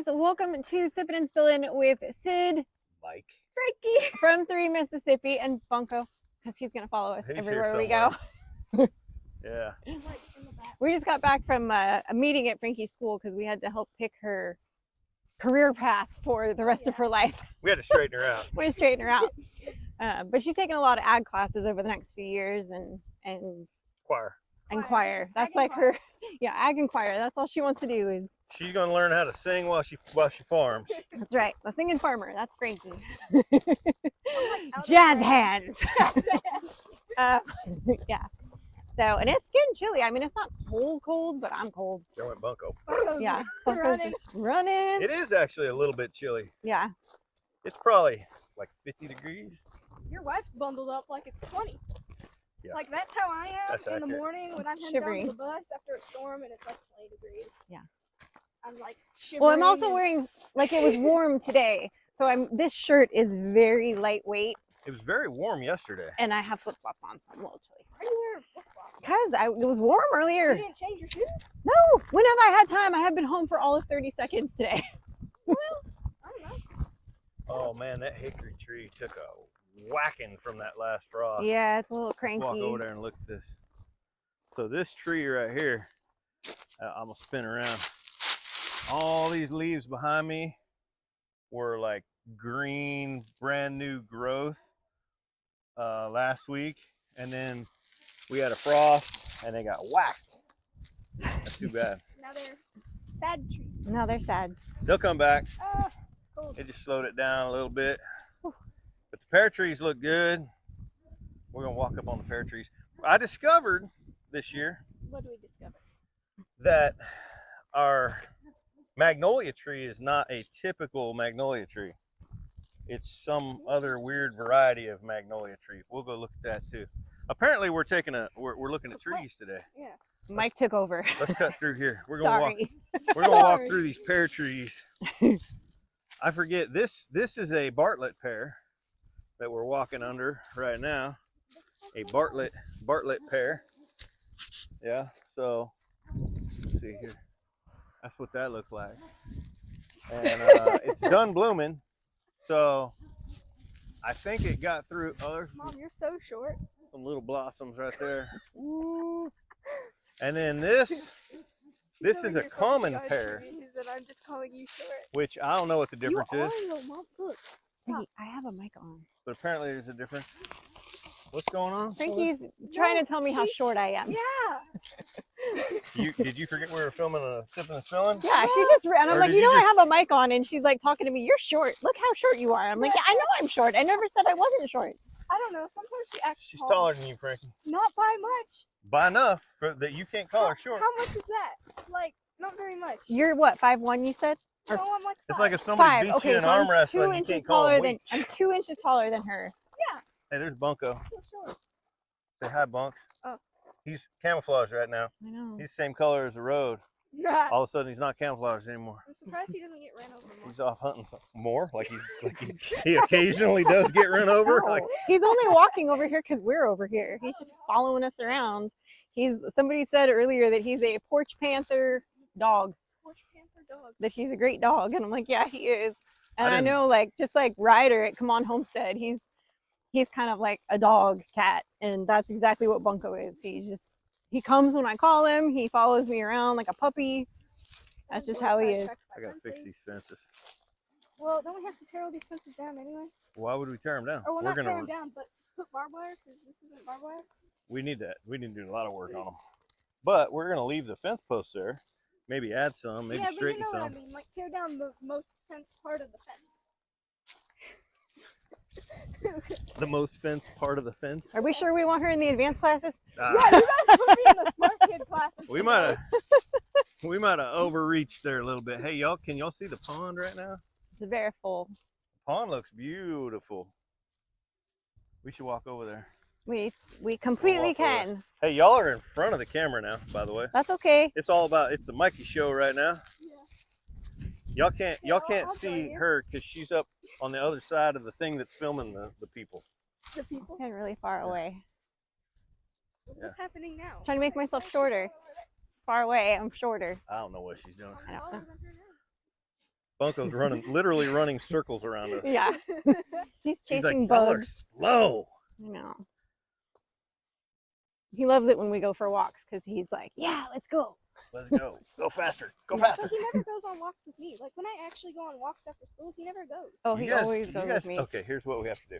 guys, welcome to Sippin Spillin with Syd Frankie from 3 Mississippi and Bunko, because he's gonna follow us everywhere we go. Yeah. We just got back from a meeting at Frankie's school because we had to help pick her career path for the rest of her life. We had to straighten her out. We had to straighten her out. But she's taking a lot of ag classes over the next few years and choir. That's like her, yeah, ag and choir. That's all she wants to do is. She's gonna learn how to sing while she farms. That's right, the singing farmer. That's Frankie. Jazz hands. Yeah. So, and it's getting chilly. I mean, it's not cold, but I'm cold. There went Bunko. Yeah, Bunko's just running. It is actually a little bit chilly. Yeah. It's probably like 50 degrees. Your wife's bundled up like it's 20. Yeah. Like that's how I am That's in accurate. the morning when I'm heading down to the bus after a storm and it's like 20 degrees. Yeah. I'm like shivering. Well, I'm also wearing, like, it was warm today, so this shirt is very lightweight. It was very warm yesterday. And I have flip-flops on, so I'm a little chilly. Why are you wearing flip-flops? Because it was warm earlier. You didn't change your shoes? No, when have I had time? I have been home for all of 30 seconds today. Well, I don't know. Oh man, that hickory tree took a whacking from that last frost. Yeah, it's a little cranky. Walk over there and look at this. So this tree right here, I'm gonna spin around. All these leaves behind me were like green, brand new growth last week, and then we had a frost and they got whacked. That's too bad. Now they're sad trees. No, they're sad. They'll come back. It's cold. It just slowed it down a little bit. But the pear trees look good. We're gonna walk up on the pear trees. I discovered this year What do we discover? that our magnolia tree is not a typical magnolia tree. It's some other weird variety of magnolia tree. We'll go look at that too. Apparently we're looking at trees today. Yeah. Mike took over. Let's cut through here. We're gonna Sorry. walk through these pear trees. I forget this is a Bartlett pear that we're walking under right now. A Bartlett pear. Yeah, so let's see here. That's what that looks like. And it's done blooming. So I think it got through. Oh, there's Mom, you're so short. some little blossoms right there. Ooh. And then this is a common pear, And I'm just calling you short. which I don't know what the difference you is, are, though, Mom. Look. Frankie, I have a mic on. but apparently there's a difference. What's going on? Frankie's trying to tell me how short I am. Yeah. Did you forget we were filming a Sippin Spillin? Yeah, she just ran. I'm Or like, did you know, you I have a mic on, and she's like talking to me. You're short. Look how short you are. I'm like, yeah, I know I'm short. I never said I wasn't short. I don't know. Sometimes she acts She's tall. taller than you, Frankie. Not by much. By enough that you can't call her short. How much is that? Like, not very much. You're what, 5'1", you said? Or No, I'm like It's 5. like if somebody 5. beats Okay, you in so arm I'm wrestling, 2 you inches can't call taller him than weak. I'm 2 inches taller than her. Hey, there's Bunko. So short. Say hi, Bunk. Oh. He's camouflaged right now. I know. He's the same color as the road. Nah. All of a sudden, he's not camouflaged anymore. I'm surprised he doesn't get ran over more. He's off hunting more. He occasionally does get run over. No, Like, he's only walking over here because we're over here. He's just following us around. Somebody said earlier that he's a porch panther dog. Porch panther dog. That he's a great dog, and I'm like, yeah, he is. And I didn't- know, like, just like Ryder at Come On Homestead, he's kind of like a dog cat, and that's exactly what Bunko is. He comes when I call him. He follows me around like a puppy. That's just how he is. I gotta fix these fences. Well, don't we have to tear all these fences down anyway? Why would we tear them down? Or well, We're not tear gonna. them down, but put barbed wire because this isn't barbed wire. We need that. We need to do a lot of work on them. But we're gonna leave the fence posts there. Maybe add some. Maybe yeah, but you straighten know what I some. mean. Like tear down the most fence part of the fence. The most fenced part of the fence. Are we sure we want her in the advanced classes? Yeah, you guys put me in the smart kid classes. We might have overreached there a little bit. Hey, y'all, can y'all see the pond right now? It's very full. The pond looks beautiful. We should walk over there. We completely walk over. can. Hey, y'all are in front of the camera now, by the way. That's okay. It's the Mikey show right now. Yeah. Y'all can't I'll join see you. her because she's up on the other side of the thing that's filming the people. The people. I'm really far away. What's happening now? Trying to make myself shorter. Far away, I'm shorter. I don't know what she's doing. I don't know. Bunko's literally running circles around us. Yeah. He's He's like, chasing y'all are bugs. slow. I know. He loves it when we go for walks because he's like, yeah, let's go. Let's go. Go faster. Go Yeah. faster. But he never goes on walks with me. Like when I actually go on walks after school, he never goes. Oh, he always goes with me. Okay, here's what we have to do.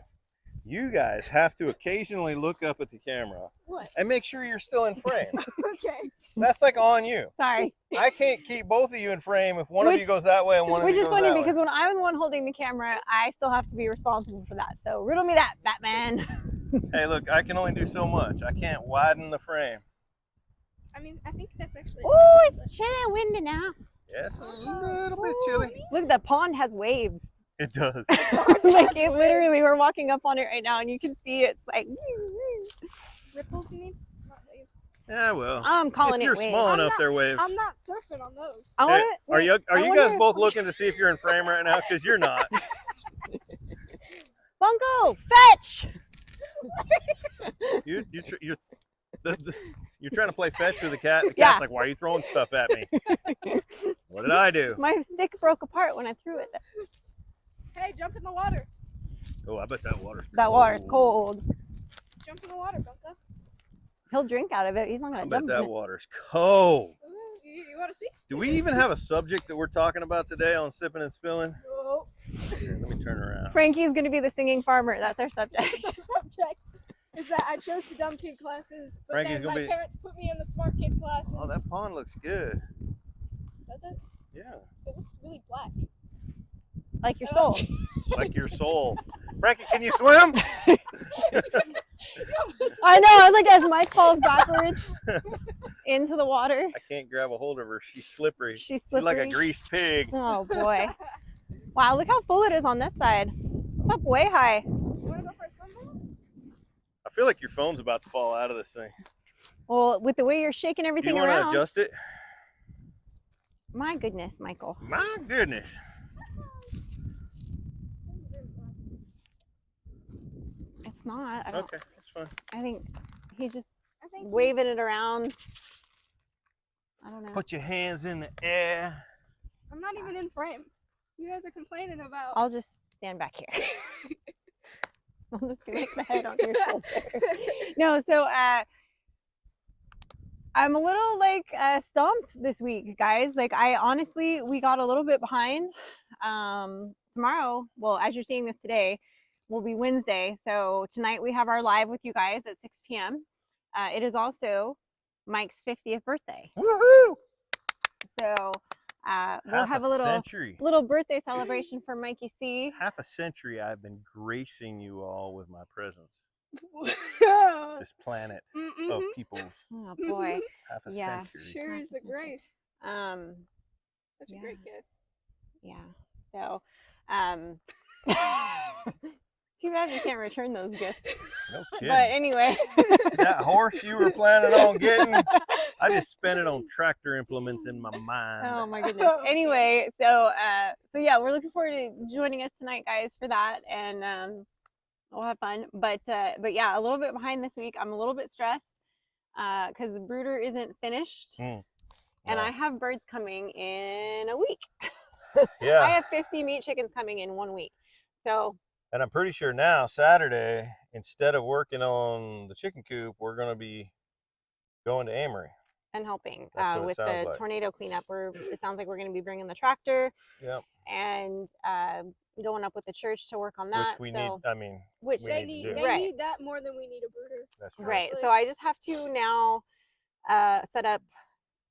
You guys have to occasionally look up at the camera What? and make sure you're still in frame. Okay. That's like on you. Sorry. I can't keep both of you in frame if one of you goes that way and one of Which you is goes funny that because way. when I'm the one holding the camera, I still have to be responsible for that. So riddle me that, Batman. Hey, look, I can only do so much. I can't widen the frame. I mean, I think that's actually. Oh, it's chilly and windy now. Yes, a little bit chilly. Look, the pond has waves. It does. Like it literally, we're walking up on it right now, and you can see it's like. Ripples, you mean? Not waves. Yeah, well. I'm calling if it you're waves. small enough, not- they're waves. I'm not surfing on those. I Hey, want to. are you guys both looking to see if you're in frame right now? Because you're not. Bunko, fetch! You're trying to play fetch with the cat. The cat's Yeah. like, why are you throwing stuff at me? What did I do? My stick broke apart when I threw it. Hey, jump in the water. Oh, I bet that water's cold. That water's cold. Jump in the water, Bunko. He'll drink out of it. He's not I gonna bet jump that in it. water's cold. Ooh, you want to see? Do we even have a subject that we're talking about today on Sippin and Spillin? Oh. Here, let me turn around. Frankie's gonna be the singing farmer. That's our subject. The subject is that I chose the dumb kid classes, but Frankie's then gonna my be- parents put me in the smart kid classes. Oh, that pond looks good. Does it? Yeah. It looks really black. Like your soul. Like your soul. Frankie, can you swim? I know. I was like, as Mike falls backwards into the water, I can't grab a hold of her. She's slippery. she's She's slippery. like a greased pig. Oh boy! Wow, look how full it is on this side. It's up way high. You want to go for a swim? I feel like your phone's about to fall out of this thing. Well, with the way you're shaking Do everything you want to around. adjust it? My goodness, Michael. My goodness. It's not. I don't. Okay, that's fine. I think he's just I think waving it around. I don't know. Put your hands in the air. I'm not even in frame. You guys are complaining about. I'll just stand back here. I'll just be like the head on your shoulder. No, so I'm a little like stumped this week, guys. Like I honestly, we got a little bit behind. Tomorrow, well, as you're seeing this today, will be Wednesday. So tonight we have our live with you guys at 6 p.m. It is also Mike's 50th birthday. Woohoo! So we'll have a century. little birthday celebration for Mikey C. Half a century I've been gracing you all with my presence. This planet of peoples. Oh boy. Half a Yeah. century. Sure is a grace. Such a Yeah. great gift. Yeah. So too bad we can't return those gifts. No kidding. But anyway. That horse you were planning on getting, I just spent it on tractor implements in my mind. Oh my goodness. Anyway, so yeah, we're looking forward to joining us tonight, guys, for that, and we'll have fun. But yeah, a little bit behind this week. I'm a little bit stressed because the brooder isn't finished, and I have birds coming in a week. Yeah. I have 50 meat chickens coming in 1 week. So. And I'm pretty sure now, Saturday, instead of working on the chicken coop, we're going to be going to Amory. And helping That's what it with the sounds like. tornado cleanup. It sounds like we're going to be bringing the tractor. Yep. And going up with the church to work on that. Which we so, need, I mean, which we They need to need, do. they Right. need that more than we need a brooder. That's right. honestly. So I just have to now set up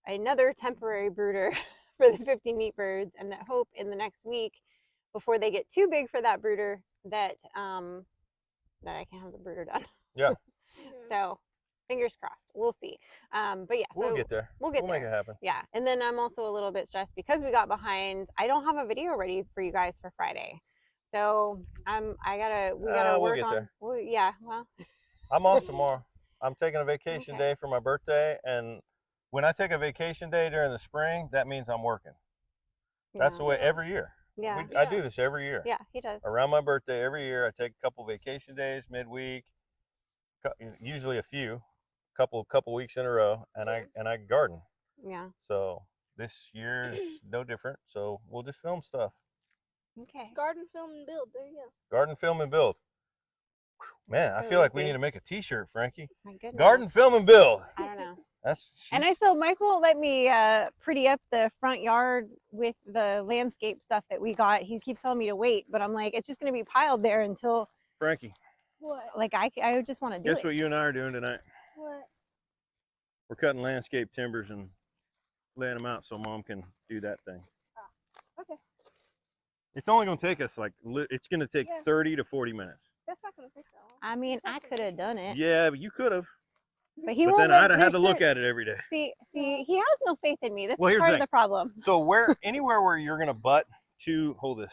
another temporary brooder for the 50 meat birds, and that hope in the next week, before they get too big for that brooder, that I can have the brooder done. Yeah. So fingers crossed. We'll see. But yeah, so We'll get there. We'll get We'll make it happen. Yeah, and then I'm also a little bit stressed because we got behind. I don't have a video ready for you guys for Friday, so we gotta we'll work get on. there. Yeah, well. I'm off tomorrow. I'm taking a vacation Okay. day for my birthday, and when I take a vacation day during the spring, that means I'm working. That's the way every year. Yeah. I do this every year. Yeah, he does. Around my birthday every year, I take a couple vacation days midweek, usually a couple weeks in a row, and I garden. Yeah. So this year is no different. So we'll just film stuff. Okay. Garden, film, and build. There you go. Garden, film, and build. Man, I So feel like we easy. need to make a T-shirt, Frankie. My goodness. Garden, film, and build. I don't know. And Mike won't let me pretty up the front yard with the landscape stuff that we got. He keeps telling me to wait, but I'm like, it's just gonna be piled there until Frankie. What? like I just want to do Guess it. what you and I are doing tonight? What? We're cutting landscape timbers and laying them out so Mom can do that thing. Okay. It's only going to take us like, it's going to take 30 to 40 minutes. That's not gonna take that long. I mean, I could have done it. Yeah, but you could have. But he But won't. then I'd have had to look at it every day. See, he has no faith in me. This Well, is here's part the of the thing. problem. So anywhere where you're going to butt two, hold this.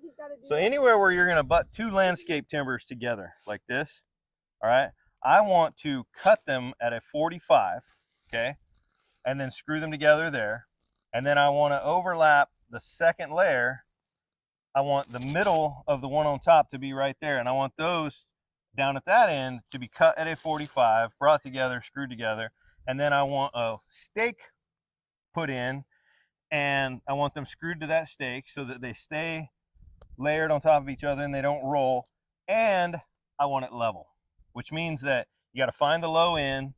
He's gotta do So that. anywhere where you're going to butt two landscape timbers together like this, all right, I want to cut them at a 45, okay, and then screw them together there. And then I want to overlap the second layer. I want the middle of the one on top to be right there. And I want those down at that end to be cut at a 45, brought together, screwed together. And then I want a stake put in, and I want them screwed to that stake so that they stay layered on top of each other and they don't roll. And I want it level, which means that you got to find the low end,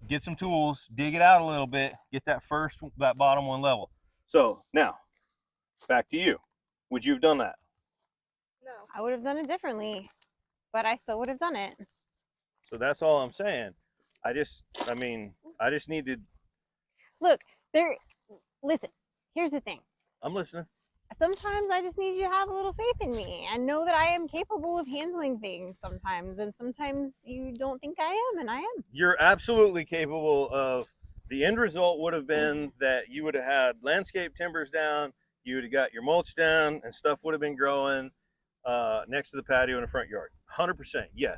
get some tools, dig it out a little bit, get that bottom one level. So now, back to you. Would you have done that? No. I would have done it differently, but I still would have done it. So that's all I'm saying. I just needed. Look, listen, here's the thing. I'm listening. Sometimes I just need you to have a little faith in me and know that I am capable of handling things sometimes. And sometimes you don't think I am, and I am. You're absolutely capable of. The end result would have been that you would have had landscape timbers down, you would have got your mulch down, and stuff would have been growing next to the patio in the front yard. 100%, yes.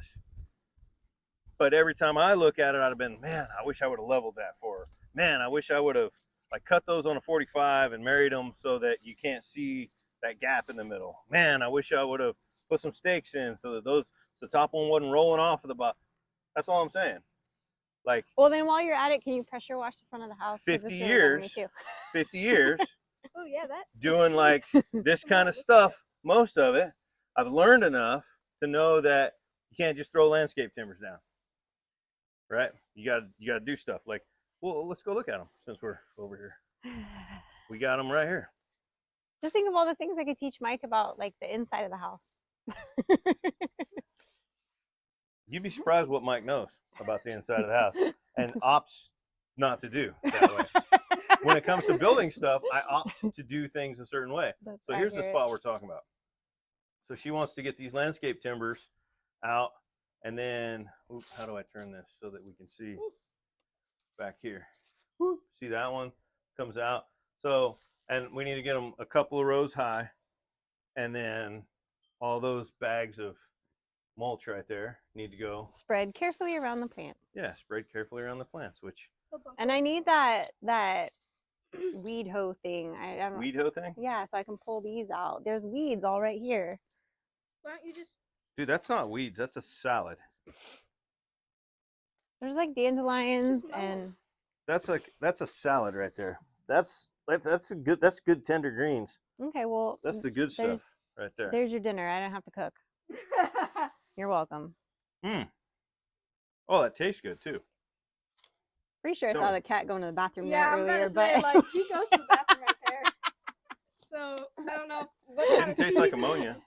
But every time I look at it, I'd have been, man, I wish I would have leveled that for her. Man, I wish I would have like cut those on a 45 and married them so that you can't see that gap in the middle. Man, I wish I would have put some stakes in so that the top one wasn't rolling off of the bottom. That's all I'm saying. Like, well, then while you're at it, can you pressure wash the front of the house? 50 years, 50 years Oh yeah, that. doing like this kind of stuff, most of it, I've learned enough to know that you can't just throw landscape timbers down, right? You got to do stuff like, well, let's go look at them since we're over here. We got them right here. Just think of all the things I could teach Mike about, like the inside of the house. You'd be surprised what Mike knows about the inside of the house and opts not to do that way. When it comes to building stuff, I opt to do things a certain way. That's So here's the accurate. spot we're talking about. So she wants to get these landscape timbers out, and then, how do I turn this so that we can see back here? See that one comes out. So, and we need to get them a couple of rows high, and then all those bags of mulch right there need to go. Spread carefully around the plants. Yeah, spread carefully around the plants, which. And I need that weed hoe thing. I don't. Weed hoe thing? Yeah, so I can pull these out. There's weeds all right here. Why don't you just? Dude, that's not weeds. That's a salad. There's like dandelions Just mow and. That's a salad right there. That's good tender greens. Okay, well. That's the good stuff right there. There's your dinner. I don't have to cook. You're welcome. Oh, that tastes good too. Pretty sure I saw the cat going to the bathroom Yeah, there I'm earlier, gonna say, but like, he goes to the bathroom right there. So I don't know what kind Didn't of taste like season- ammonia.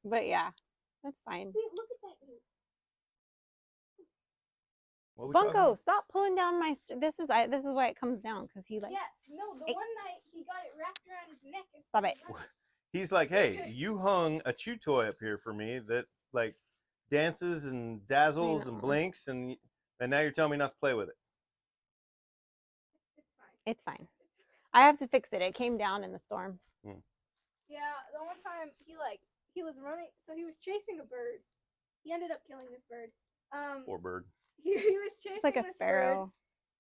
but yeah, that's fine. See, look at that. What we talking Bunko, about? stop pulling down my. This is why it comes down, because he like. Yeah, no, the Hey. one night he got it wrapped around his neck. And Stop it. He's like, hey, you hung a chew toy up here for me that like dances and dazzles and know. blinks, and now you're telling me not to play with it. It's fine. It's fine. I have to fix it. It came down in the storm. Yeah, the one time he was running, so he was chasing a bird. He ended up killing this bird. Poor bird. He was chasing It's like a this sparrow.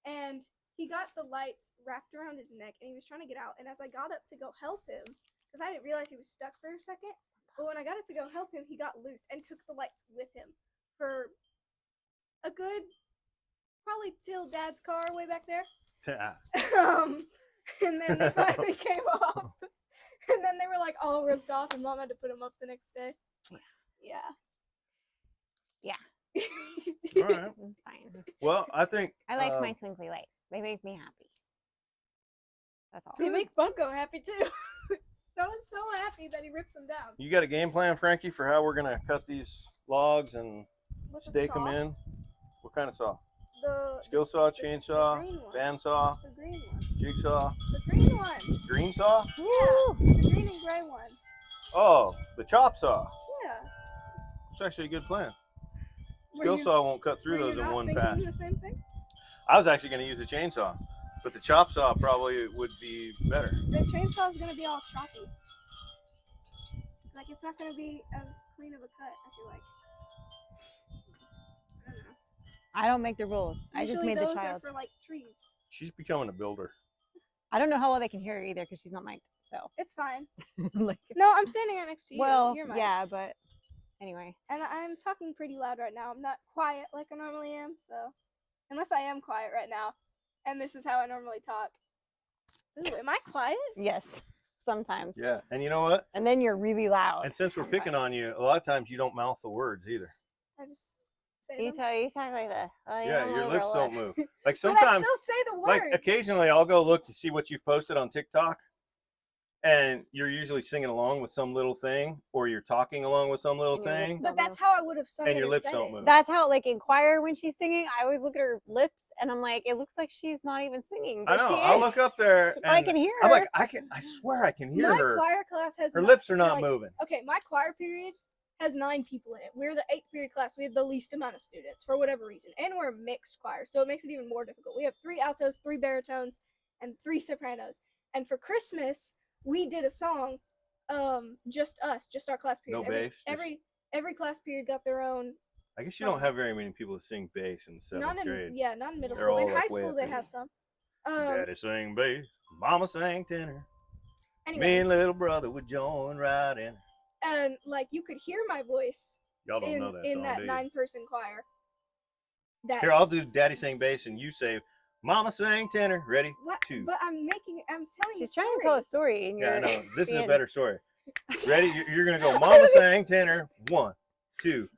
bird, and he got the lights wrapped around his neck, and he was trying to get out. And as I got up to go help him, because I didn't realize he was stuck for a second, but when I got up to go help him, he got loose and took the lights with him for a good probably till Dad's car way back there. Ah, And then they finally came off. And then they were like all ripped off, and Mom had to put them up the next day. Yeah. Yeah. all right. It's fine. Well, I think I like my twinkly lights. They make me happy. That's all. They make Bunko happy too. So happy that he rips them down. you got a game plan, Frankie, for how we're gonna cut these logs and With the stake saw, them in. What kind of saw? The Skill saw, the chainsaw, green one. bandsaw, The green one. jigsaw, The green one. green saw. Yeah. The green and gray one. Oh, the chop saw. Yeah. It's actually a good plan. Were Skill you- saw won't cut were through you those in not one thinking pass. the same thing? I was actually going to use a chainsaw, but the chop saw probably would be better. The chainsaw is gonna be all choppy. Like it's not gonna be as clean of a cut. I feel like. I don't know. I don't make the rules. I just Usually made the those child. are for like trees. She's becoming a builder. I don't know how well they can hear her either because she's not mic'd. So, It's fine. like, No, I'm standing right next to you. well, You're mine. yeah, but anyway. And I'm talking pretty loud right now. I'm not quiet like I normally am, so unless I am quiet right now, and this is how I normally talk. Ooh, am I quiet? Yes, sometimes. Yeah, and you know what? And then you're really loud. And since we're picking on you, a lot of times you don't mouth the words either. I just say You them. talk like that. Oh, you Yeah, don't your move lips or don't what? move. Like But I sometimes, still say the words. like occasionally, I'll go look to see what you've posted on TikTok, and you're usually singing along with some little thing, or you're talking along with some little And your lips thing, don't But that's how I would have sung and it your or lips said don't it. move. That's how, like, in choir when she's singing, I always look at her lips and I'm like, it looks like she's not even singing. I But know. she I'll is. look up there, But I and can hear her. I'm like, I swear I can hear My her. choir class has Her ni- lips are not like, moving. Okay, my choir period has 9 people in it. We're the 8th period class. We have the least amount of students for whatever reason, and we're a mixed choir, so it makes it even more difficult. We have 3 altos, 3 baritones, and 3 sopranos. And for Christmas, we did a song, just us, just our class period. No bass, just- Every class period got their own. I guess you don't have very many people that sing bass in the Not seventh grade. not in middle They're school. In all, high like, way school, up they there. have some. Daddy sang bass, Mama sang tenor. Anyway, Me and little brother would join right in. and like you could hear my voice Y'all don't know that in song, that do you? 9-person choir. That Here, I'll do Daddy sang bass, and you say Mama sang tenor. Ready? what? 2. But I'm telling She's a trying to story. tell a story. And Yeah, I you're know. This is a being- better story. Ready? You're gonna go. Mama sang tenor. 1, 2.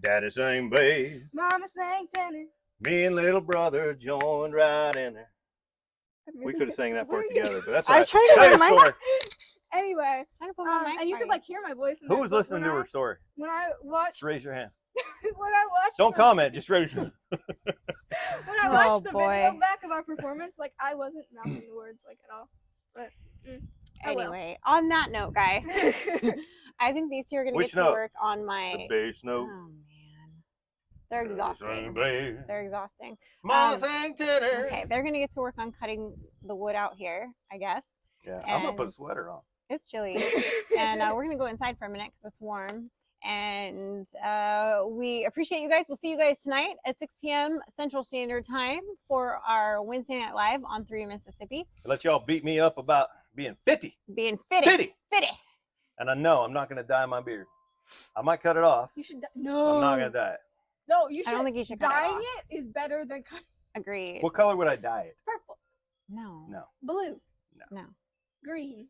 Daddy sang bass. Mama sang tenor. Me and little brother joined right in there. We could have sang that part together, but that's all I right. was trying to Tell get your my story. Anyway, Trying to put my mic and you could right. like hear my voice. Who was listening to her story? When I watched, Just raise your hand. when I watched, Don't the- comment. Just raise your hand. When I Oh, watched the boy. video back of our performance, like I wasn't mouthing the words like at all. But oh well. Anyway, on that note, guys, I think these two are going to Which get to note? work on The my. bass Oh, note. man. They're Daddy exhausting. sang bass. They're exhausting. Mama sang tenor. Okay, they're going to get to work on cutting the wood out here, I guess. Yeah, I'm gonna put a And- sweater on. It's chilly. And we're going to go inside for a minute because it's warm. And we appreciate you guys. We'll see you guys tonight at 6 p.m. Central Standard Time for our Wednesday Night Live on 3 Mississippi. Let y'all beat me up about being 50. Being fitty. 50. Fitty. And I know I'm not gonna dye my beard. I might cut it off. You should no. I'm not gonna dye it. No, you should. I don't think you should cut it Dyeing off. it is better than cutting Agreed. What color would I dye it? purple, No. No. blue, No. green,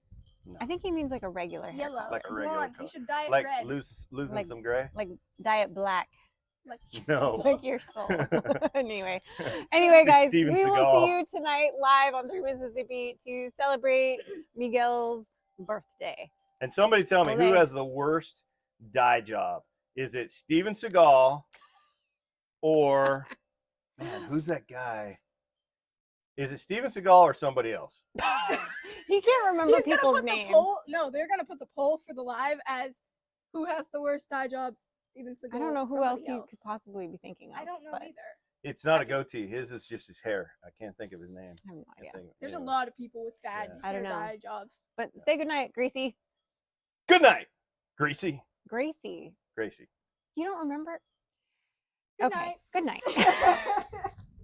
I think he means like a regular hair yellow, color. Like a regular blonde. color. You should dye it Like red. losing Like- some gray? Like dye it black. Like No. Like your soul. Anyway, guys, Steven we will Seagal. see you tonight live on 3 Mississippi to celebrate Miguel's birthday. And somebody tell me who Okay. has the worst dye job? Is it Steven Seagal or man, who's that guy? Is it Steven Seagal or somebody else? He can't remember He's gonna people's put the names. poll- No, they're gonna put the poll for the live as who has the worst dye job. Steven Seagal. I don't know who else somebody you could possibly be thinking of. I don't know but either. It's not a goatee. His is just his hair. I can't think of his name. I have no Can't idea. think of- There's a anyway. lot of people with bad Yeah. I don't hair know. dye jobs. But say goodnight, Gracie. Good night, Greasy. Gracie. Gracie. You don't remember? Good Okay. night. Good night.